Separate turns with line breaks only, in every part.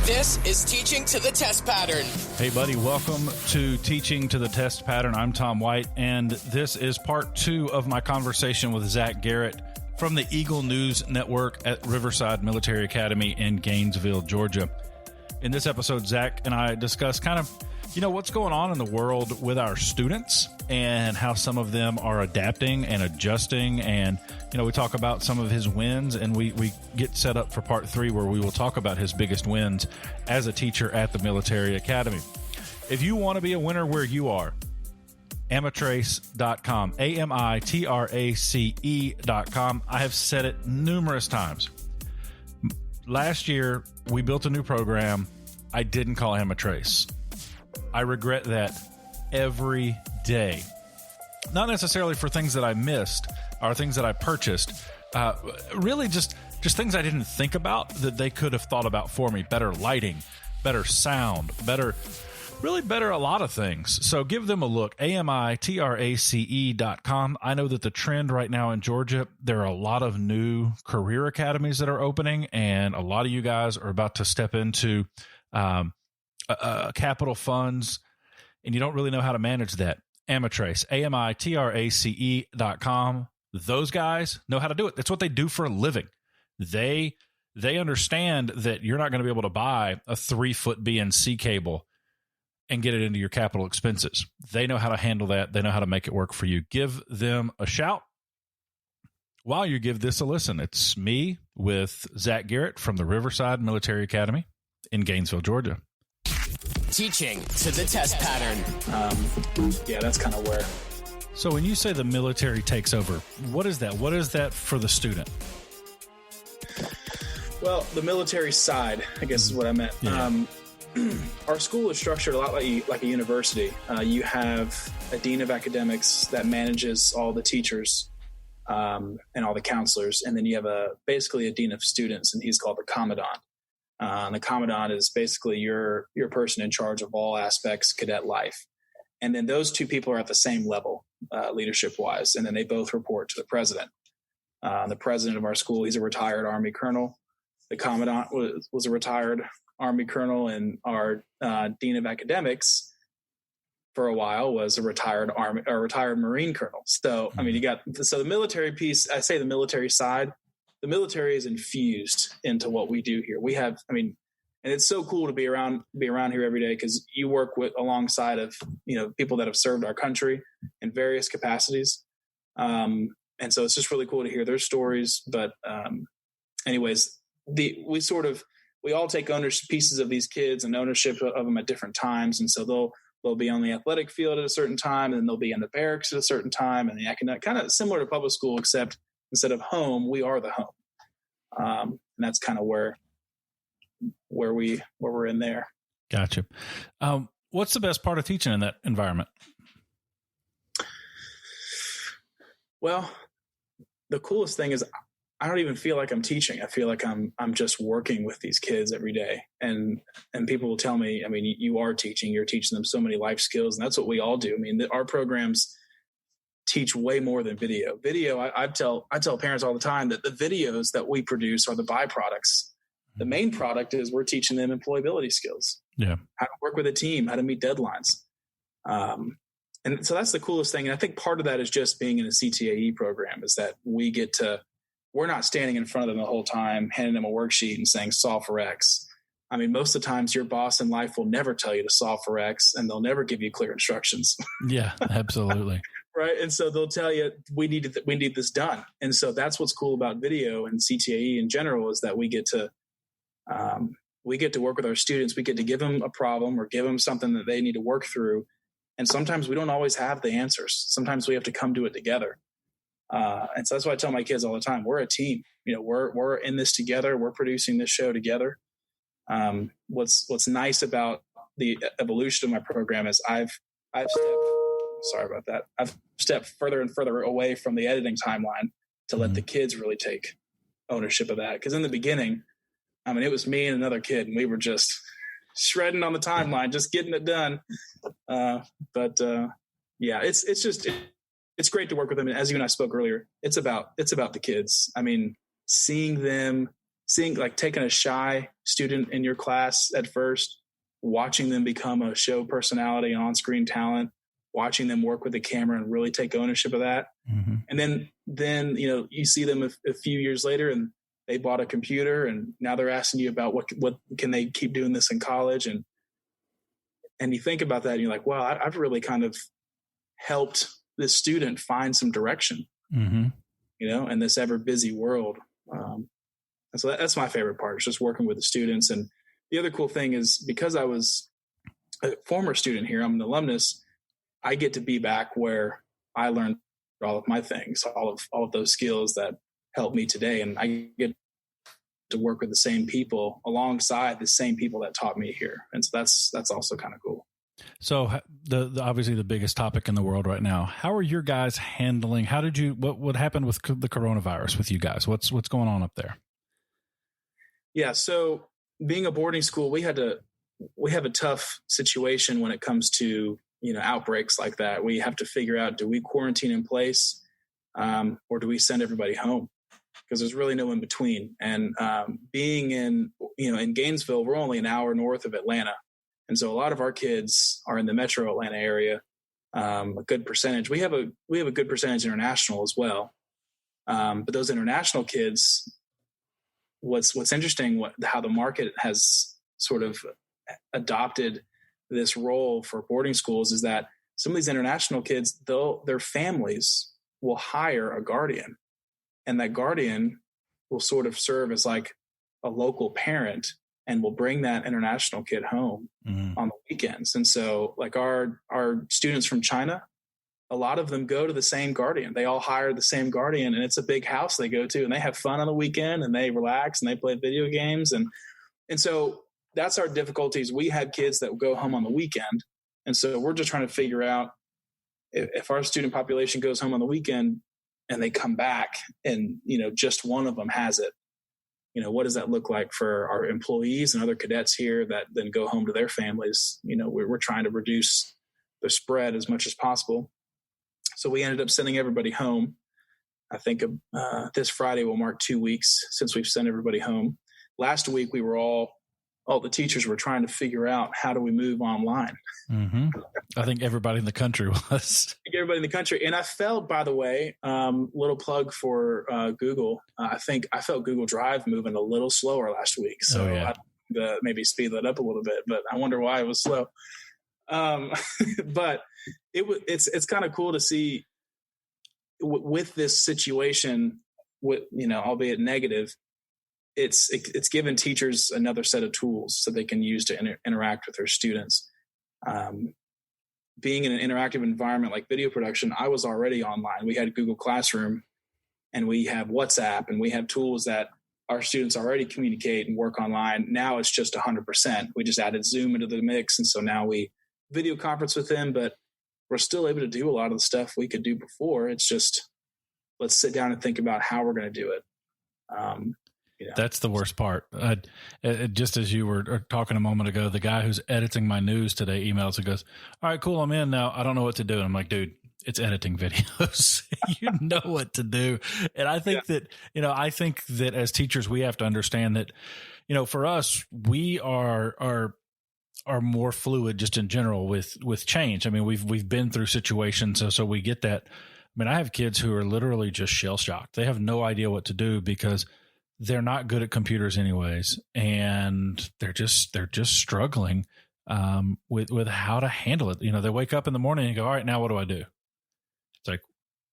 This is Teaching to the Test Pattern.
Hey, buddy, welcome to Teaching to the Test Pattern. I'm Tom White, and this is part 2 of my conversation with Zach Garrett from the Eagle News Network at Riverside Military Academy in Gainesville, Georgia. In this episode, Zach and I discuss kind of, what's going on in the world with our students and how some of them are adapting and adjusting. And, we talk about some of his wins, and we get set up for part 3 where we will talk about his biggest wins as a teacher at the military academy. If you want to be a winner where you are, Amitrace.com, Amitrace.com. I have said it numerous times. Last year, we built a new program. I didn't call Amitrace. I regret that every day. Not necessarily for things that I missed or things that I purchased. Really just things I didn't think about that they could have thought about for me. Better lighting, better sound, better a lot of things. So give them a look. Amitrace.com. I know that the trend right now in Georgia, there are a lot of new career academies that are opening, and a lot of you guys are about to step into capital funds, and you don't really know how to manage that. Amitrace, Amitrace.com. Those guys know how to do it. That's what they do for a living. They understand that you're not going to be able to buy a 3-foot BNC cable and get it into your capital expenses. They know how to handle that. They know how to make it work for you. Give them a shout while you give this a listen. It's me with Zach Garrett from the Riverside Military Academy in Gainesville, Georgia.
Teaching to the Test Pattern.
That's kind of where.
So when you say the military takes over, what is that? What is that for the student?
Well, the military side, I guess is what I meant. Yeah. Our school is structured a lot like a university. You have a dean of academics that manages all the teachers and all the counselors, and then you have basically a dean of students, and he's called the commandant. The commandant is basically your person in charge of all aspects cadet life, and then those two people are at the same level leadership wise, and then they both report to the president. The president of our school, he's a retired Army colonel. The commandant was a retired Army colonel, and our dean of academics for a while was a retired Marine colonel. So, I mean, the military piece, I say the military side, the military is infused into what we do here. We have, and it's so cool to be around here every day, because you work alongside of, people that have served our country in various capacities. And so it's just really cool to hear their stories. But anyways, we all take ownership pieces of these kids and ownership of them at different times. And so they'll be on the athletic field at a certain time, and then they'll be in the barracks at a certain time, and the academic, kind of similar to public school, except instead of home, we are the home. And that's kind of where we're in there.
Gotcha. What's the best part of teaching in that environment?
Well, the coolest thing is I don't even feel like I'm teaching. I feel like I'm just working with these kids every day. And people will tell me, you are teaching. You're teaching them so many life skills, and that's what we all do. Our programs teach way more than video. Video, I tell parents all the time that the videos that we produce are the byproducts. The main product is we're teaching them employability skills. Yeah, how to work with a team, how to meet deadlines. And so that's the coolest thing. And I think part of that is just being in a CTAE program, is that we're not standing in front of them the whole time, handing them a worksheet and saying solve for X. Most of the times your boss in life will never tell you to solve for X, and they'll never give you clear instructions. Yeah, absolutely. Right. And so they'll tell you, we need this done. And so that's what's cool about video and CTAE in general, is that we get to work with our students. We get to give them a problem or give them something that they need to work through. And sometimes we don't always have the answers. Sometimes we have to come to it together. And so that's why I tell my kids all the time, we're a team. We're in this together. We're producing this show together. What's nice about the evolution of my program is I've stepped further and further away from the editing timeline to let the kids really take ownership of that. Because in the beginning, it was me and another kid, and we were just shredding on the timeline, just getting it done. It's great to work with them. And as you and I spoke earlier, it's about the kids. Taking a shy student in your class at first, watching them become a show personality and on-screen talent, watching them work with the camera and really take ownership of that. Mm-hmm. And then, you see them a few years later and they bought a computer and now they're asking you about what can they keep doing this in college. And you think about that and you're like, wow, I've really kind of helped this student find some direction, mm-hmm. In this ever busy world. And so that's my favorite part, is just working with the students. And the other cool thing is, because I was a former student here, I'm an alumnus, I get to be back where I learned all of my things, all of those skills that help me today. And I get to work with the same people alongside the same people that taught me here. And so that's also kind of cool.
So the obviously the biggest topic in the world right now, how are your guys handling, what happened with the coronavirus with you guys? What's going on up there?
Yeah. So being a boarding school, we have a tough situation when it comes to, outbreaks like that. We have to figure out, do we quarantine in place, or do we send everybody home? Because there's really no in between. And being in Gainesville, we're only an hour north of Atlanta. And so a lot of our kids are in the metro Atlanta area. A good percentage. We have a good percentage international as well. But those international kids, what's interesting, how the market has sort of adopted this role for boarding schools, is that some of these international kids, their families will hire a guardian, and that guardian will sort of serve as like a local parent and will bring that international kid home on the weekends. And so like our students from China, a lot of them go to the same guardian. They all hire the same guardian, and it's a big house they go to, and they have fun on the weekend and they relax and they play video games. And so that's our difficulties. We have kids that go home on the weekend. And so we're just trying to figure out, if our student population goes home on the weekend and they come back and, just one of them has it, what does that look like for our employees and other cadets here that then go home to their families? We're trying to reduce the spread as much as possible. So we ended up sending everybody home. I think this Friday will mark 2 weeks since we've sent everybody home. Last week, we were all the teachers were trying to figure out, how do we move online?
Mm-hmm. I think everybody in the country was.
Everybody in the country. And I felt, by the way, little plug for Google. I felt Google Drive moving a little slower last week. So I maybe speed that up a little bit, but I wonder why it was slow. But it's kind of cool to see with this situation, albeit negative, it's given teachers another set of tools so they can use to interact with their students. Being in an interactive environment like video production, I was already online. We had Google Classroom, and we have WhatsApp, and we have tools that our students already communicate and work online. Now it's just 100%. We just added Zoom into the mix, and so now we video conference with them, but we're still able to do a lot of the stuff we could do before. It's just, let's sit down and think about how we're going to do it.
That's the worst part. Just as you were talking a moment ago, the guy who's editing my news today emails and goes, all right, cool, I'm in now. I don't know what to do. And I'm like, dude, it's editing videos. You know what to do. And I think that as teachers, we have to understand that, for us, we are more fluid just in general with change. I mean, we've been through situations. So we get that. I mean, I have kids who are literally just shell shocked. They have no idea what to do because they're not good at computers anyways. And they're just struggling with how to handle it. They wake up in the morning and go, all right, now what do I do? It's like,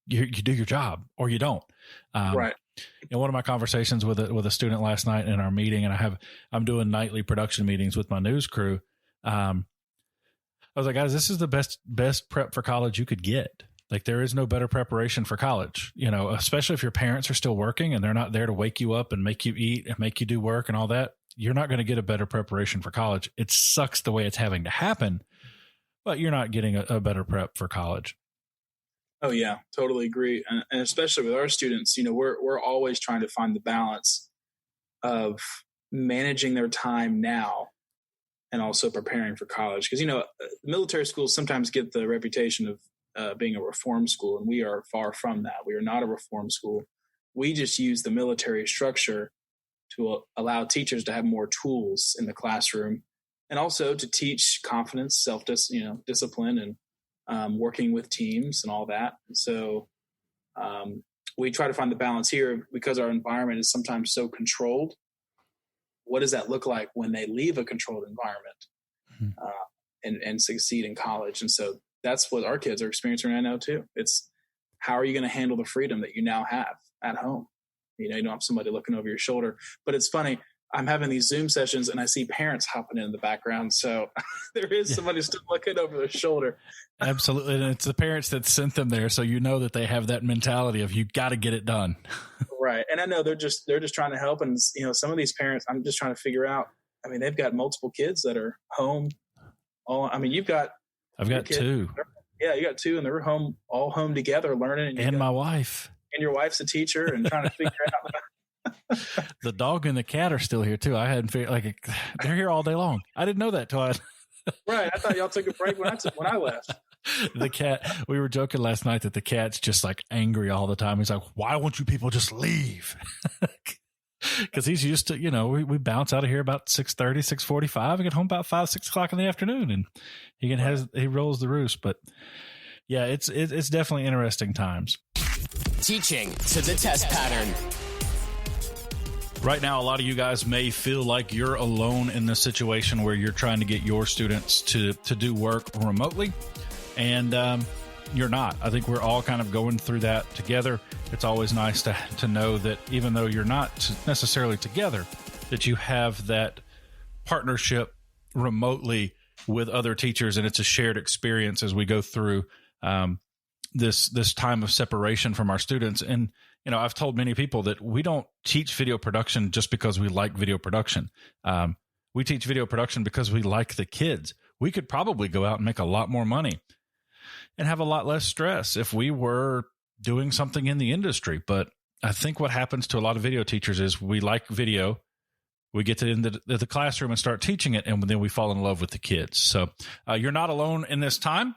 you do your job or you don't.
Right.
One of my conversations with a student last night in our meeting, and I'm doing nightly production meetings with my news crew. I was like, guys, this is the best prep for college you could get. Like, there is no better preparation for college, especially if your parents are still working and they're not there to wake you up and make you eat and make you do work and all that. You're not going to get a better preparation for college. It sucks the way it's having to happen, but you're not getting a better prep for college.
Oh yeah, totally agree. And especially with our students, we're always trying to find the balance of managing their time now and also preparing for college. Because, military schools sometimes get the reputation of being a reform school, and we are far from that. We are not a reform school. We just use the military structure to allow teachers to have more tools in the classroom, and also to teach confidence, discipline, and working with teams and all that. And so we try to find the balance here because our environment is sometimes so controlled. What does that look like when they leave a controlled environment and succeed in college? And so that's what our kids are experiencing right now too. It's how are you going to handle the freedom that you now have at home? You don't have somebody looking over your shoulder. But it's funny, I'm having these Zoom sessions and I see parents hopping in the background. So there is somebody still looking over their shoulder.
Absolutely. And it's the parents that sent them there. So that they have that mentality of you got to get it done.
Right. And I know they're just trying to help. And, some of these parents, I'm just trying to figure out, they've got multiple kids that are home. I've got
two.
Yeah, you got two, and they're all home together learning.
And my wife.
And your wife's a teacher and trying to figure out.
The dog and the cat are still here too. I hadn't figured they're here all day long. I didn't know that till
Right. I thought y'all took a break when I left.
The cat, we were joking last night that the cat's just angry all the time. He's like, why won't you people just leave? Because he's used to, we bounce out of here about 6:30, 6:45 and get home about 5, 6 o'clock in the afternoon, and he rolls the roost. But yeah, it's definitely interesting times.
Teaching to the test pattern.
Right now, a lot of you guys may feel like you're alone in this situation where you're trying to get your students to do work remotely, and you're not. I think we're all kind of going through that together. It's always nice to know that even though you're not necessarily together, that you have that partnership remotely with other teachers, and it's a shared experience as we go through this time of separation from our students. And I've told many people that we don't teach video production just because we like video production. We teach video production because we like the kids. We could probably go out and make a lot more money and have a lot less stress if we were doing something in the industry. But I think what happens to a lot of video teachers is we like video, we get into the classroom and start teaching it, and then we fall in love with the kids. So you're not alone in this time.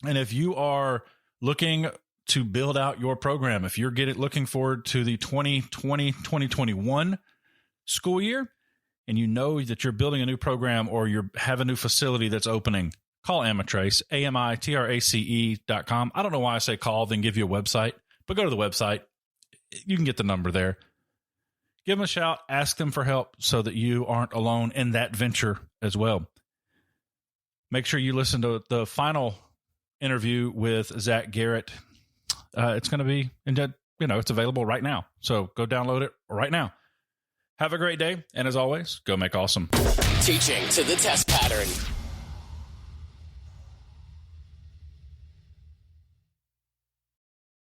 And if you are looking to build out your program, if you're looking forward to the 2020-2021 school year, and you know that you're building a new program or you have a new facility that's opening, call Amitrace, AMITRACE.com. I don't know why I say call, then give you a website, but go to the website. You can get the number there. Give them a shout, ask them for help so that you aren't alone in that venture as well. Make sure you listen to the final interview with Zach Garrett. It's going to be, it's available right now. So go download it right now. Have a great day. And as always, go make awesome.
Teaching to the test pattern.